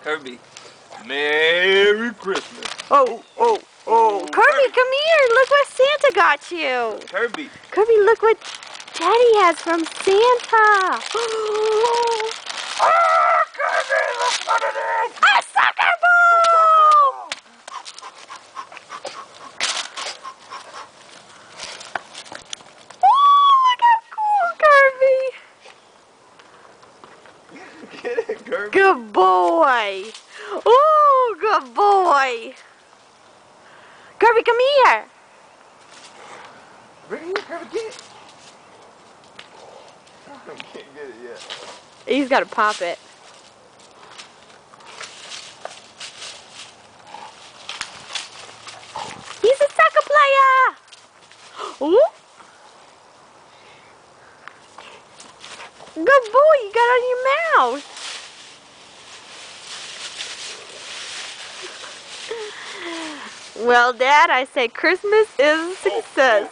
Kirby, Merry Christmas. Oh. Kirby, come here. Look what Santa got you. Kirby. Kirby, look what Daddy has from Santa. Oh, Kirby, look what it is. A soccer ball! Oh, look how cool, Kirby. Get it, Kirby. Good boy. Oh, good boy. Kirby, come here. Bring it here, Kirby, get it. I can't get it yet. He's got to pop it. He's a soccer player. Ooh. Good boy, you got it on your mouth. Well, Dad, I say Christmas is a success.